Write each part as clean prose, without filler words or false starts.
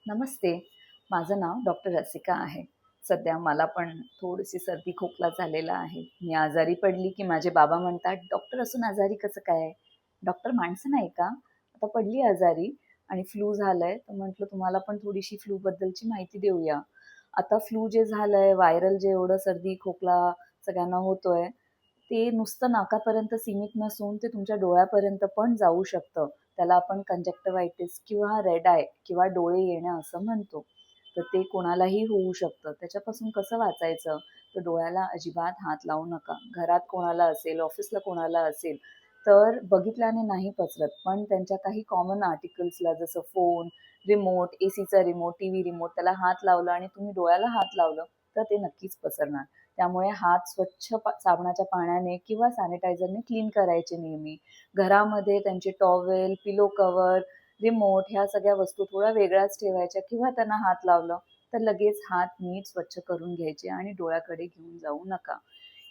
नमस्ते. माझं नाव डॉक्टर रसिका आहे. सध्या मला पण थोडीशी सर्दी खोकला झालेला आहे. मी आजारी पडली की माझे बाबा म्हणतात, "डॉक्टर असून आजारी कसं काय? डॉक्टर माणसं नाही का? आता पडली आजारी आणि फ्लू झालाय, तर म्हटलं तुम्हाला पण थोडीशी फ्लूबद्दलची माहिती देऊया." आता फ्लू जे झालंय, व्हायरल जे एवढं सर्दी खोकला सगळ्यांना होतोय, ते नुसतं नाकापर्यंत सीमित नसून ते तुमच्या डोळ्यापर्यंत पण जाऊ शकतं. त्याला आपण कंजक्टिव्हायटिस किंवा रेड आय किंवा डोळे येणं असं म्हणतो. तर ते कोणालाही होऊ शकतं. त्याच्यापासून कसं वाचायचं? तर डोळ्याला अजिबात हात लावू नका. घरात कोणाला असेल, ऑफिसला कोणाला असेल, तर बघितल्याने नाही पसरत. पण त्यांच्या काही कॉमन आर्टिकल्सला जसं फोन, रिमोट, एसीचा रिमोट, टीव्ही रिमोट त्याला हात लावला आणि तुम्ही डोळ्याला हात लावलं, तर ते नक्कीच पसरणार. त्यामुळे हात स्वच्छ साबणाच्या पाण्याने किंवा सॅनिटायझरने क्लीन करायचे नेहमी. घरामध्ये त्यांचे टॉवेल, पिलो कव्हर, रिमोट ह्या सगळ्या वस्तू थोड्या वेगळ्याच ठेवायच्या किंवा त्यांना हात लावलं तर लगेच हात नीट स्वच्छ करून घ्यायचे आणि डोळ्याकडे घेऊन जाऊ नका.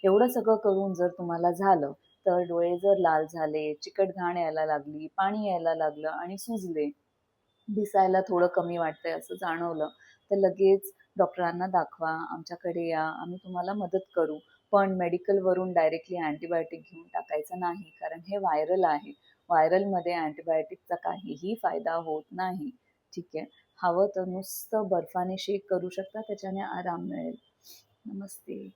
एवढं सगळं करून जर तुम्हाला झालं, तर डोळे जर लाल झाले, चिकट घाण यायला लागली, पाणी यायला लागलं आणि सुजले, दिसायला थोडं कमी वाटतंय असं जाणवलं, तर लगेच डॉक्टरांना दाखवा, आमच्याकडे या, आम्ही तुम्हाला मदत करू. पण मेडिकलवरून डायरेक्टली अँटिबायोटिक घेऊन टाकायचं नाही, कारण हे व्हायरल आहे. व्हायरलमध्ये अँटिबायोटिकचा काहीही फायदा होत नाही. ठीक आहे. हवं तर नुसतं बर्फाने शेक करू शकता, त्याच्याने आराम मिळेल. नमस्ते.